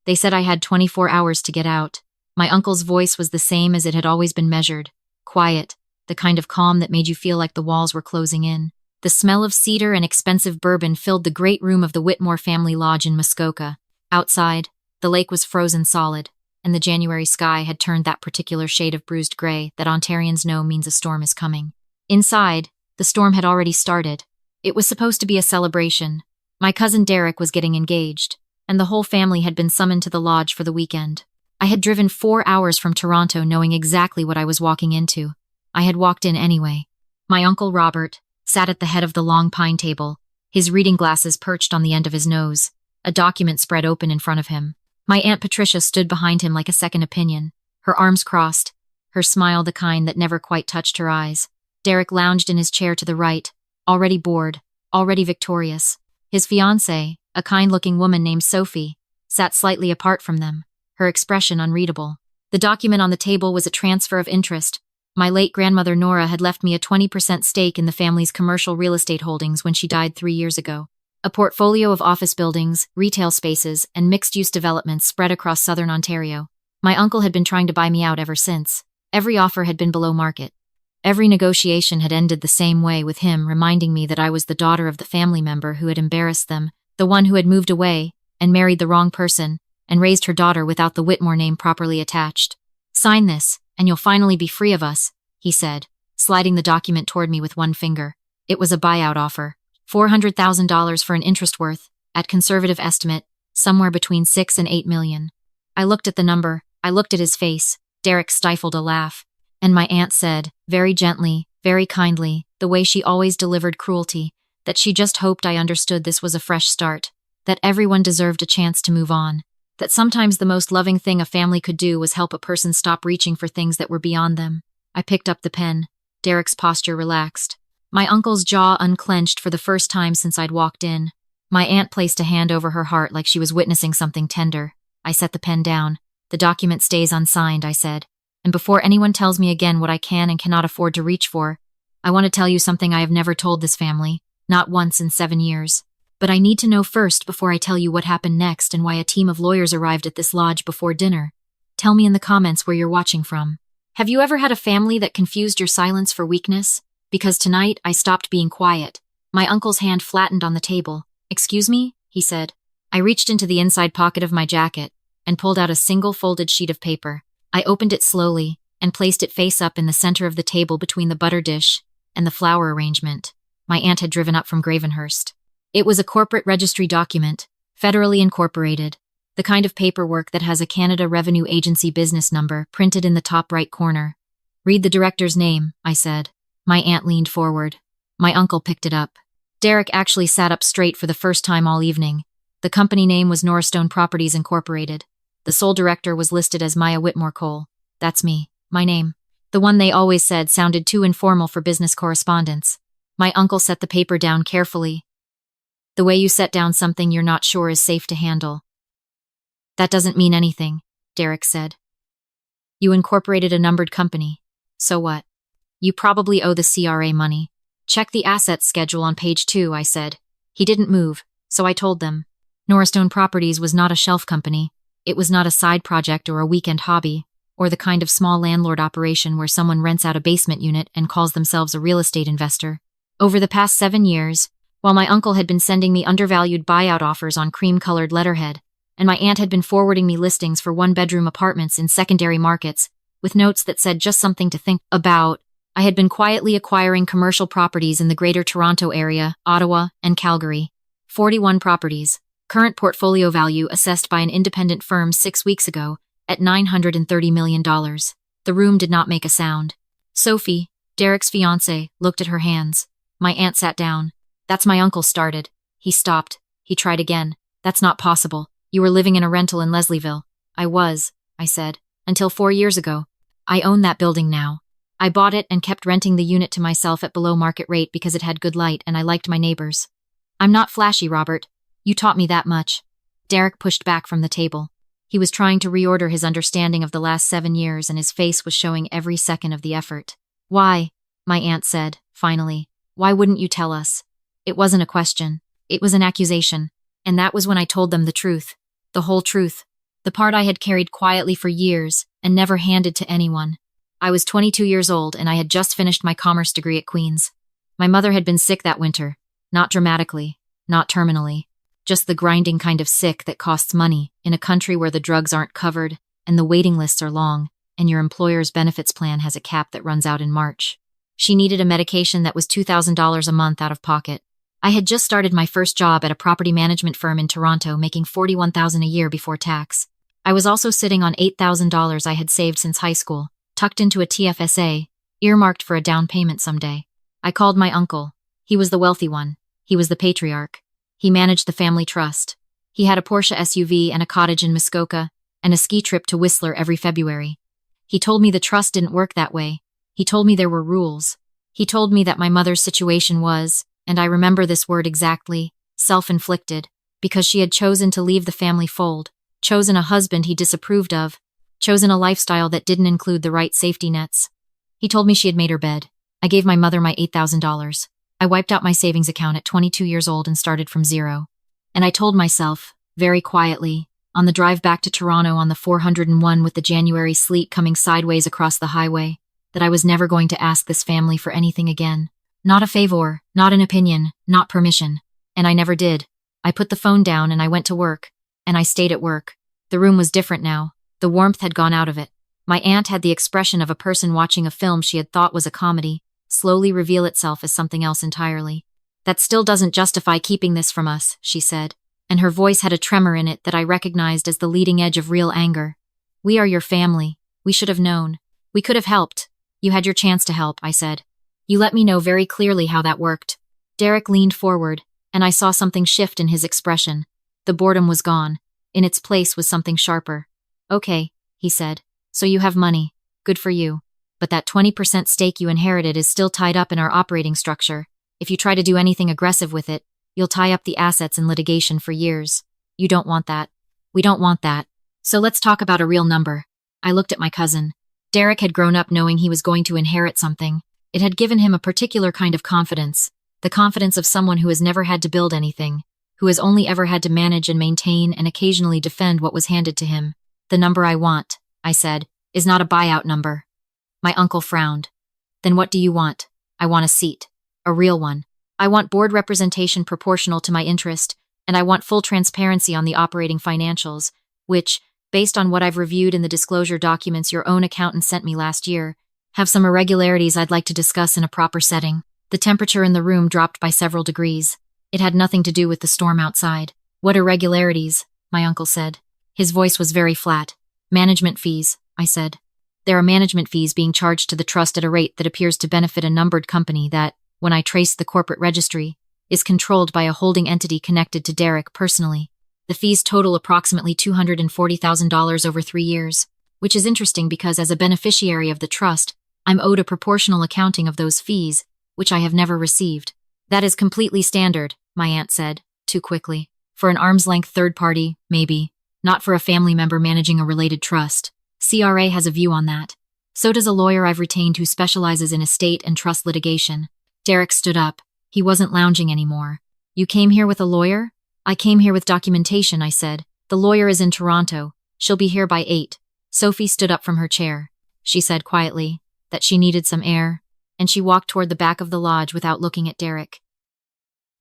They said I had 24 hours to get out. My uncle's voice was the same as it had always been measured. Quiet, the kind of calm that made you feel like the walls were closing in. The smell of cedar and expensive bourbon filled the great room of the Whitmore family lodge in Muskoka. Outside, the lake was frozen solid, and the January sky had turned that particular shade of bruised gray that Ontarians know means a storm is coming. Inside, the storm had already started. It was supposed to be a celebration. My cousin Derek was getting engaged, and the whole family had been summoned to the lodge for the weekend. I had driven 4 hours from Toronto knowing exactly what I was walking into. I had walked in anyway. My uncle Robert sat at the head of the long pine table, his reading glasses perched on the end of his nose, a document spread open in front of him. My Aunt Patricia stood behind him like a second opinion, her arms crossed, her smile the kind that never quite touched her eyes. Derek lounged in his chair to the right, already bored, already victorious. His fiancée, a kind-looking woman named Sophie, sat slightly apart from them, her expression unreadable. The document on the table was a transfer of interest. My late grandmother Nora had left me a 20% stake in the family's commercial real estate holdings when she died 3 years ago. A portfolio of office buildings, retail spaces, and mixed-use developments spread across southern Ontario. My uncle had been trying to buy me out ever since. Every offer had been below market. Every negotiation had ended the same way, with him reminding me that I was the daughter of the family member who had embarrassed them, the one who had moved away and married the wrong person and raised her daughter without the Whitmore name properly attached. "Sign this, and you'll finally be free of us," he said, sliding the document toward me with one finger. It was a buyout offer. $400,000 for an interest worth, at conservative estimate, somewhere between 6 and 8 million. I looked at the number, I looked at his face. Derek stifled a laugh. And my aunt said, very gently, very kindly, the way she always delivered cruelty, that she just hoped I understood this was a fresh start, that everyone deserved a chance to move on, that sometimes the most loving thing a family could do was help a person stop reaching for things that were beyond them. I picked up the pen. Derek's posture relaxed. My uncle's jaw unclenched for the first time since I'd walked in. My aunt placed a hand over her heart like she was witnessing something tender. I set the pen down. "The document stays unsigned," I said. "And before anyone tells me again what I can and cannot afford to reach for, I want to tell you something I have never told this family, not once in 7 years. But I need to know first before I tell you what happened next and why a team of lawyers arrived at this lodge before dinner. Tell me in the comments where you're watching from. Have you ever had a family that confused your silence for weakness? Because tonight, I stopped being quiet." My uncle's hand flattened on the table. "Excuse me?" he said. I reached into the inside pocket of my jacket and pulled out a single folded sheet of paper. I opened it slowly and placed it face up in the center of the table between the butter dish and the flower arrangement. My aunt had driven up from Gravenhurst. It was a corporate registry document, federally incorporated, the kind of paperwork that has a Canada Revenue Agency business number printed in the top right corner. "Read the director's name," I said. My aunt leaned forward. My uncle picked it up. Derek actually sat up straight for the first time all evening. The company name was Norstone Properties Incorporated. The sole director was listed as Maya Whitmore Cole. That's me, my name. The one they always said sounded too informal for business correspondence. My uncle set the paper down carefully. "The way you set down something you're not sure is safe to handle." "That doesn't mean anything," Derek said. "You incorporated a numbered company. So what? You probably owe the CRA money. Check the assets schedule on page 2, I said. He didn't move, so I told them. Norstone Properties was not a shelf company. It was not a side project or a weekend hobby, or the kind of small landlord operation where someone rents out a basement unit and calls themselves a real estate investor. Over the past 7 years, while my uncle had been sending me undervalued buyout offers on cream-colored letterhead, and my aunt had been forwarding me listings for one-bedroom apartments in secondary markets, with notes that said just something to think about, I had been quietly acquiring commercial properties in the Greater Toronto Area, Ottawa, and Calgary. 41 properties. Current portfolio value assessed by an independent firm 6 weeks ago at $930 million. The room did not make a sound. Sophie, Derek's fiancée, looked at her hands. My aunt sat down. "That's my uncle started." He stopped. He tried again. "That's not possible. You were living in a rental in Leslieville." "I was," I said, "until 4 years ago. I own that building now. I bought it and kept renting the unit to myself at below market rate because it had good light and I liked my neighbors. I'm not flashy, Robert. You taught me that much." Derek pushed back from the table. He was trying to reorder his understanding of the last 7 years and his face was showing every second of the effort. "Why?" my aunt said, finally. "Why wouldn't you tell us?" It wasn't a question. It was an accusation. And that was when I told them the truth. The whole truth. The part I had carried quietly for years and never handed to anyone. I was 22 years old and I had just finished my commerce degree at Queen's. My mother had been sick that winter, not dramatically, not terminally, just the grinding kind of sick that costs money in a country where the drugs aren't covered and the waiting lists are long and your employer's benefits plan has a cap that runs out in March. She needed a medication that was $2,000 a month out of pocket. I had just started my first job at a property management firm in Toronto, making $41,000 a year before tax. I was also sitting on $8,000 I had saved since high school, tucked into a TFSA, earmarked for a down payment someday. I called my uncle. He was the wealthy one. He was the patriarch. He managed the family trust. He had a Porsche SUV and a cottage in Muskoka, and a ski trip to Whistler every February. He told me the trust didn't work that way. He told me there were rules. He told me that my mother's situation was, and I remember this word exactly, self-inflicted, because she had chosen to leave the family fold, chosen a husband he disapproved of, chosen a lifestyle that didn't include the right safety nets. He told me she had made her bed. I gave my mother my $8,000. I wiped out my savings account at 22 years old and started from zero. And I told myself, very quietly, on the drive back to Toronto on the 401 with the January sleet coming sideways across the highway, that I was never going to ask this family for anything again. Not a favor, not an opinion, not permission. And I never did. I put the phone down and I went to work. And I stayed at work. The room was different now. The warmth had gone out of it. My aunt had the expression of a person watching a film she had thought was a comedy, slowly reveal itself as something else entirely. That still doesn't justify keeping this from us, she said, and her voice had a tremor in it that I recognized as the leading edge of real anger. We are your family. We should have known. We could have helped. You had your chance to help, I said. You let me know very clearly how that worked. Derek leaned forward, and I saw something shift in his expression. The boredom was gone. In its place was something sharper. Okay, he said. So you have money. Good for you. But that 20% stake you inherited is still tied up in our operating structure. If you try to do anything aggressive with it, you'll tie up the assets in litigation for years. You don't want that. We don't want that. So let's talk about a real number. I looked at my cousin. Derek had grown up knowing he was going to inherit something. It had given him a particular kind of confidence, the confidence of someone who has never had to build anything, who has only ever had to manage and maintain and occasionally defend what was handed to him. The number I want, I said, is not a buyout number. My uncle frowned. Then what do you want? I want a seat. A real one. I want board representation proportional to my interest, and I want full transparency on the operating financials, which, based on what I've reviewed in the disclosure documents your own accountant sent me last year, have some irregularities I'd like to discuss in a proper setting. The temperature in the room dropped by several degrees. It had nothing to do with the storm outside. What irregularities? My uncle said. His voice was very flat. Management fees, I said. There are management fees being charged to the trust at a rate that appears to benefit a numbered company that, when I traced the corporate registry, is controlled by a holding entity connected to Derek personally. The fees total approximately $240,000 over 3 years, which is interesting because as a beneficiary of the trust, I'm owed a proportional accounting of those fees, which I have never received. That is completely standard, my aunt said, too quickly. For an arm's-length third party, maybe. Not for a family member managing a related trust. CRA has a view on that. So does a lawyer I've retained who specializes in estate and trust litigation. Derek stood up. He wasn't lounging anymore. You came here with a lawyer? I came here with documentation, I said. The lawyer is in Toronto. She'll be here by 8. Sophie stood up from her chair. She said quietly that she needed some air, and she walked toward the back of the lodge without looking at Derek.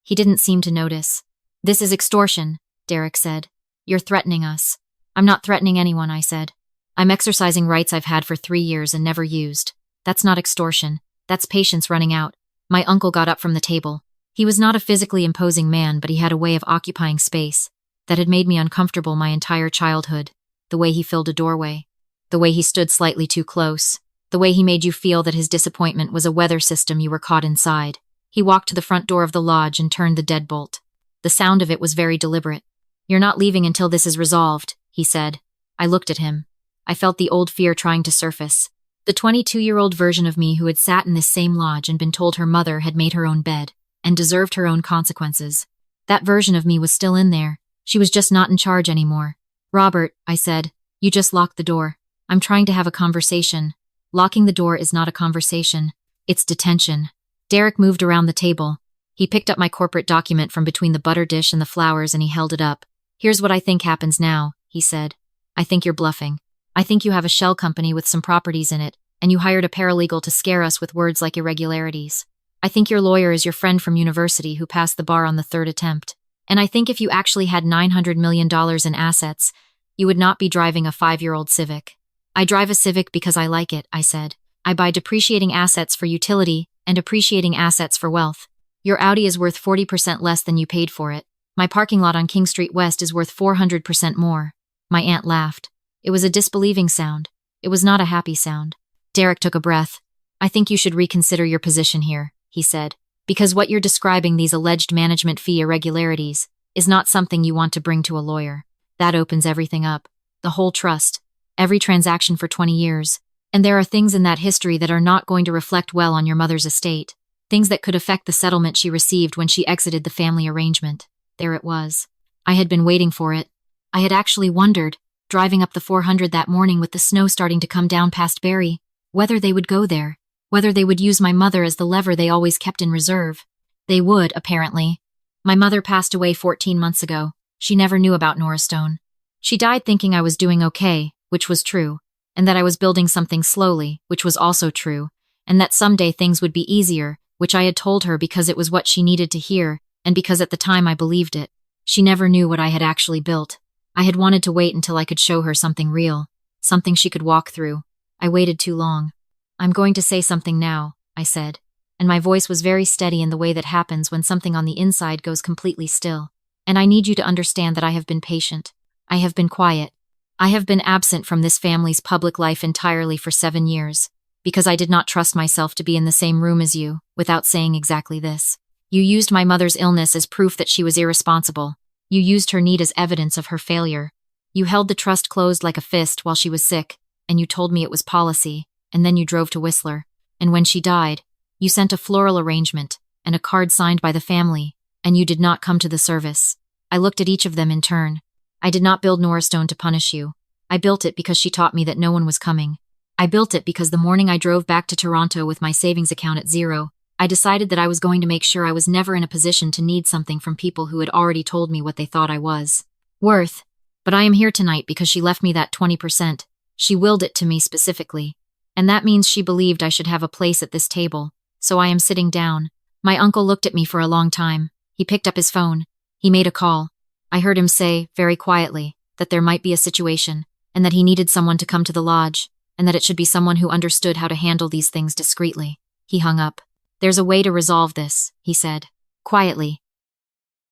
He didn't seem to notice. This is extortion, Derek said. You're threatening us. I'm not threatening anyone, I said. I'm exercising rights I've had for 3 years and never used. That's not extortion. That's patience running out. My uncle got up from the table. He was not a physically imposing man, but he had a way of occupying space that had made me uncomfortable my entire childhood. The way he filled a doorway. The way he stood slightly too close. The way he made you feel that his disappointment was a weather system you were caught inside. He walked to the front door of the lodge and turned the deadbolt. The sound of it was very deliberate. You're not leaving until this is resolved, he said. I looked at him. I felt the old fear trying to surface. The 22-year-old version of me who had sat in this same lodge and been told her mother had made her own bed and deserved her own consequences. That version of me was still in there. She was just not in charge anymore. Robert, I said, you just locked the door. I'm trying to have a conversation. Locking the door is not a conversation. It's detention. Derek moved around the table. He picked up my corporate document from between the butter dish and the flowers and he held it up. Here's what I think happens now, he said. I think you're bluffing. I think you have a shell company with some properties in it, and you hired a paralegal to scare us with words like irregularities. I think your lawyer is your friend from university who passed the bar on the third attempt. And I think if you actually had $900 million in assets, you would not be driving a 5-year-old Civic. I drive a Civic because I like it, I said. I buy depreciating assets for utility and appreciating assets for wealth. Your Audi is worth 40% less than you paid for it. My parking lot on King Street West is worth 400% more. My aunt laughed. It was a disbelieving sound. It was not a happy sound. Derek took a breath. I think you should reconsider your position here, he said, because what you're describing, these alleged management fee irregularities, is not something you want to bring to a lawyer. That opens everything up. The whole trust. Every transaction for 20 years. And there are things in that history that are not going to reflect well on your mother's estate. Things that could affect the settlement she received when she exited the family arrangement. There it was. I had been waiting for it. I had actually wondered, driving up the 400 that morning with the snow starting to come down past Barrie, whether they would go there, whether they would use my mother as the lever they always kept in reserve. They would, apparently. My mother passed away 14 months ago. She never knew about Norastone. She died thinking I was doing okay, which was true, and that I was building something slowly, which was also true, and that someday things would be easier, which I had told her because it was what she needed to hear, and because at the time I believed it. She never knew what I had actually built. I had wanted to wait until I could show her something real, something she could walk through. I waited too long. I'm going to say something now, I said, and my voice was very steady in the way that happens when something on the inside goes completely still. And I need you to understand that I have been patient. I have been quiet. I have been absent from this family's public life entirely for 7 years, because I did not trust myself to be in the same room as you, without saying exactly this. You used my mother's illness as proof that she was irresponsible. You used her need as evidence of her failure. You held the trust closed like a fist while she was sick, and you told me it was policy, and then you drove to Whistler. And when she died, you sent a floral arrangement and a card signed by the family, and you did not come to the service. I looked at each of them in turn. I did not build Norastone to punish you. I built it because she taught me that no one was coming. I built it because the morning I drove back to Toronto with my savings account at zero, I decided that I was going to make sure I was never in a position to need something from people who had already told me what they thought I was worth. But I am here tonight because she left me that 20%. She willed it to me specifically. And that means she believed I should have a place at this table. So I am sitting down. My uncle looked at me for a long time. He picked up his phone. He made a call. I heard him say, very quietly, that there might be a situation, and that he needed someone to come to the lodge, and that it should be someone who understood how to handle these things discreetly. He hung up. There's a way to resolve this, he said, quietly.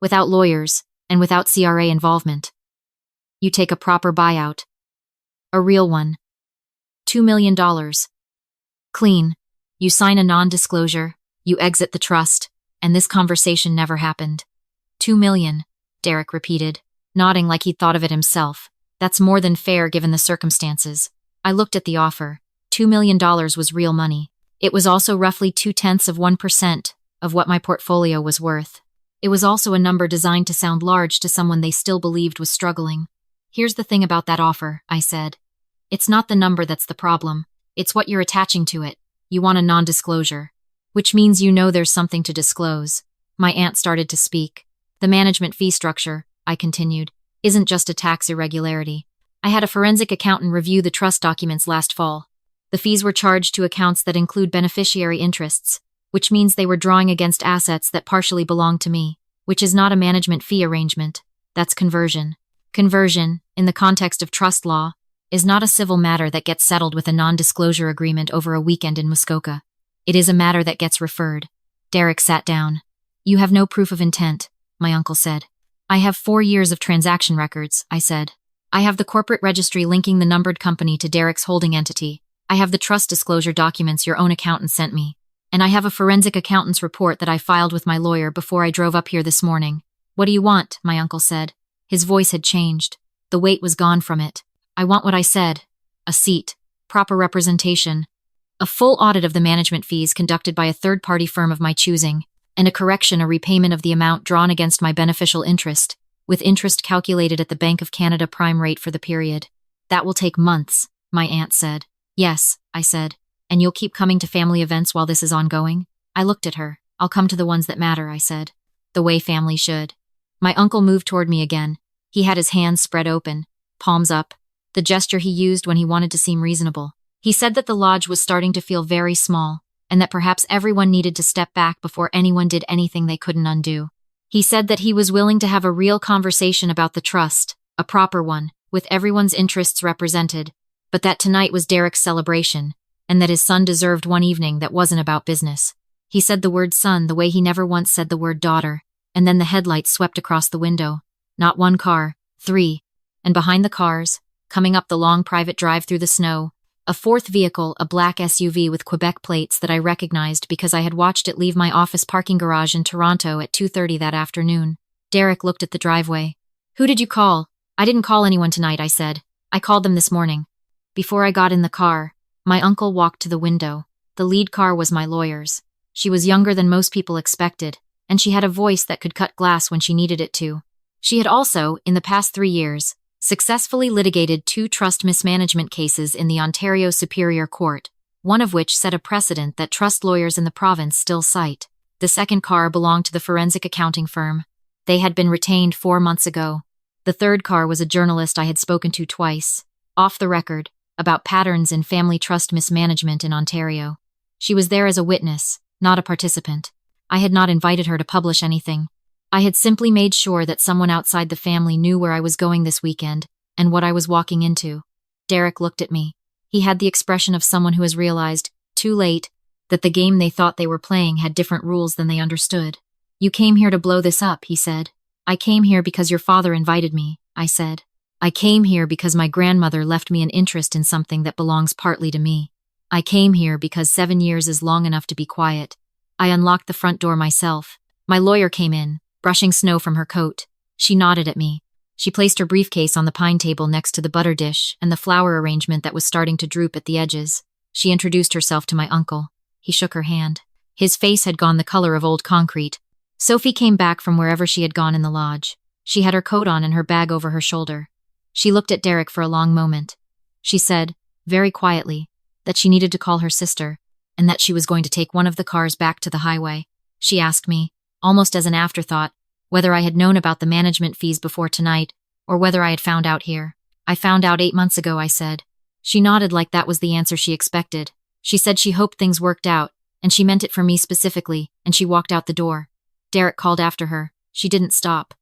Without lawyers, and without CRA involvement. You take a proper buyout. A real one. $2 million. Clean. You sign a non-disclosure, you exit the trust, and this conversation never happened. $2 million, Derek repeated, nodding like he'd thought of it himself. That's more than fair given the circumstances. I looked at the offer. $2 million was real money. It was also roughly 0.2% of what my portfolio was worth. It was also a number designed to sound large to someone they still believed was struggling. Here's the thing about that offer, I said. It's not the number that's the problem. It's what you're attaching to it. You want a non-disclosure. Which means you know there's something to disclose. My aunt started to speak. The management fee structure, I continued, isn't just a tax irregularity. I had a forensic accountant review the trust documents last fall. The fees were charged to accounts that include beneficiary interests, which means they were drawing against assets that partially belong to me, which is not a management fee arrangement. That's conversion. Conversion, in the context of trust law, is not a civil matter that gets settled with a non-disclosure agreement over a weekend in Muskoka. It is a matter that gets referred. Derek sat down. You have no proof of intent, my uncle said. I have 4 years of transaction records, I said. I have the corporate registry linking the numbered company to Derek's holding entity. I have the trust disclosure documents your own accountant sent me. And I have a forensic accountant's report that I filed with my lawyer before I drove up here this morning. What do you want? My uncle said. His voice had changed. The weight was gone from it. I want what I said. A seat. Proper representation. A full audit of the management fees conducted by a third-party firm of my choosing, and a repayment of the amount drawn against my beneficial interest, with interest calculated at the Bank of Canada prime rate for the period. That will take months, my aunt said. Yes, I said. And you'll keep coming to family events while this is ongoing? I looked at her. I'll come to the ones that matter, I said. The way family should. My uncle moved toward me again. He had his hands spread open, palms up. the gesture he used when he wanted to seem reasonable. He said that the lodge was starting to feel very small, and that perhaps everyone needed to step back before anyone did anything they couldn't undo. He said that he was willing to have a real conversation about the trust, a proper one, with everyone's interests represented, but that tonight was Derek's celebration, and that his son deserved one evening that wasn't about business. He said the word son the way he never once said the word daughter, and then the headlights swept across the window. Not one car, 3. And behind the cars, coming up the long private drive through the snow, a fourth vehicle, a black SUV with Quebec plates that I recognized because I had watched it leave my office parking garage in Toronto at 2:30 that afternoon. Derek looked at the driveway. "Who did you call?" "I didn't call anyone tonight," I said. "I called them this morning." Before I got in the car, my uncle walked to the window. The lead car was my lawyer's. She was younger than most people expected, and she had a voice that could cut glass when she needed it to. She had also, in the past 3 years, successfully litigated 2 trust mismanagement cases in the Ontario Superior Court, one of which set a precedent that trust lawyers in the province still cite. The second car belonged to the forensic accounting firm. They had been retained 4 months ago. The third car was a journalist I had spoken to twice, off the record, about patterns in family trust mismanagement in Ontario. She was there as a witness, not a participant. I had not invited her to publish anything. I had simply made sure that someone outside the family knew where I was going this weekend and what I was walking into. Derek looked at me. He had the expression of someone who has realized, too late, that the game they thought they were playing had different rules than they understood. "You came here to blow this up," he said. "I came here because your father invited me," I said. "I came here because my grandmother left me an interest in something that belongs partly to me. I came here because 7 years is long enough to be quiet." I unlocked the front door myself. My lawyer came in, brushing snow from her coat. She nodded at me. She placed her briefcase on the pine table next to the butter dish and the flower arrangement that was starting to droop at the edges. She introduced herself to my uncle. He shook her hand. His face had gone the color of old concrete. Sophie came back from wherever she had gone in the lodge. She had her coat on and her bag over her shoulder. She looked at Derek for a long moment. She said, very quietly, that she needed to call her sister, and that she was going to take one of the cars back to the highway. She asked me, almost as an afterthought, whether I had known about the management fees before tonight, or whether I had found out here. "I found out 8 months ago," I said. She nodded like that was the answer she expected. She said she hoped things worked out, and she meant it for me specifically, and she walked out the door. Derek called after her. She didn't stop.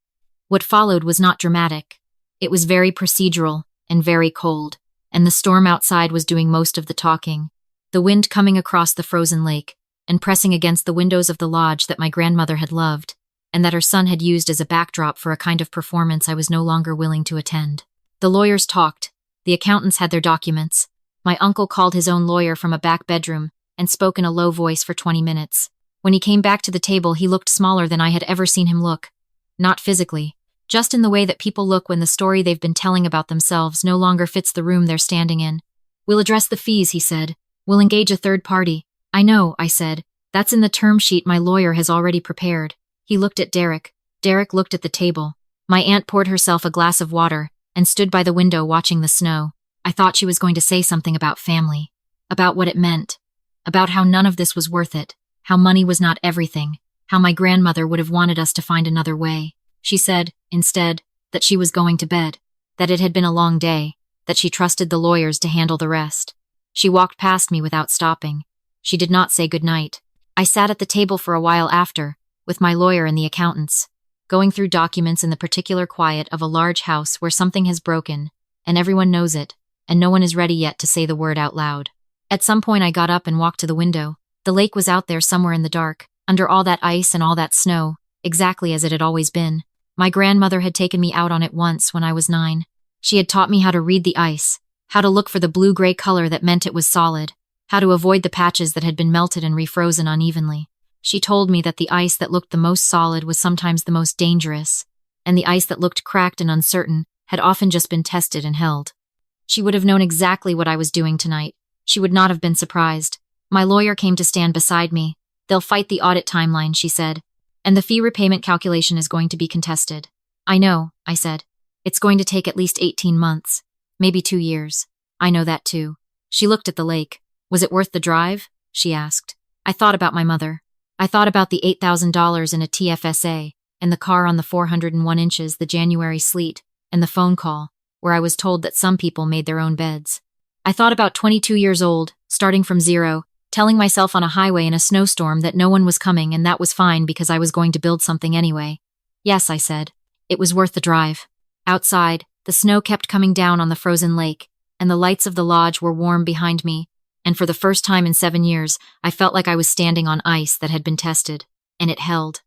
What followed was not dramatic. It was very procedural and very cold, and the storm outside was doing most of the talking. The wind coming across the frozen lake and pressing against the windows of the lodge that my grandmother had loved, and that her son had used as a backdrop for a kind of performance I was no longer willing to attend. The lawyers talked. The accountants had their documents. My uncle called his own lawyer from a back bedroom and spoke in a low voice for 20 minutes. When he came back to the table, he looked smaller than I had ever seen him look. Not physically, just in the way that people look when the story they've been telling about themselves no longer fits the room they're standing in. "We'll address the fees," he said. "We'll engage a third party." "I know," I said. "That's in the term sheet my lawyer has already prepared." He looked at Derek. Derek looked at the table. My aunt poured herself a glass of water and stood by the window watching the snow. I thought she was going to say something about family, about what it meant, about how none of this was worth it, how money was not everything, how my grandmother would have wanted us to find another way. She said, instead, that she was going to bed, that it had been a long day, that she trusted the lawyers to handle the rest. She walked past me without stopping. She did not say goodnight. I sat at the table for a while after, with my lawyer and the accountants, going through documents in the particular quiet of a large house where something has broken, and everyone knows it, and no one is ready yet to say the word out loud. At some point I got up and walked to the window. The lake was out there somewhere in the dark, under all that ice and all that snow, exactly as it had always been. My grandmother had taken me out on it once when I was 9. She had taught me how to read the ice, how to look for the blue-gray color that meant it was solid, how to avoid the patches that had been melted and refrozen unevenly. She told me that the ice that looked the most solid was sometimes the most dangerous, and the ice that looked cracked and uncertain had often just been tested and held. She would have known exactly what I was doing tonight. She would not have been surprised. My lawyer came to stand beside me. "They'll fight the audit timeline," she said, "and the fee repayment calculation is going to be contested." "I know," I said. "It's going to take at least 18 months, maybe 2 years. I know that too." She looked at the lake. "Was it worth the drive?" she asked. I thought about my mother. I thought about the $8,000 in a TFSA, and the car on the 401 inches, the January sleet, and the phone call. where I was told that some people made their own beds. I thought about 22 years old, starting from zero, telling myself on a highway in a snowstorm that no one was coming and that was fine because I was going to build something anyway. Yes, I said. It was worth the drive. Outside, the snow kept coming down on the frozen lake, and the lights of the lodge were warm behind me, and for the first time in 7 years, I felt like I was standing on ice that had been tested, and it held.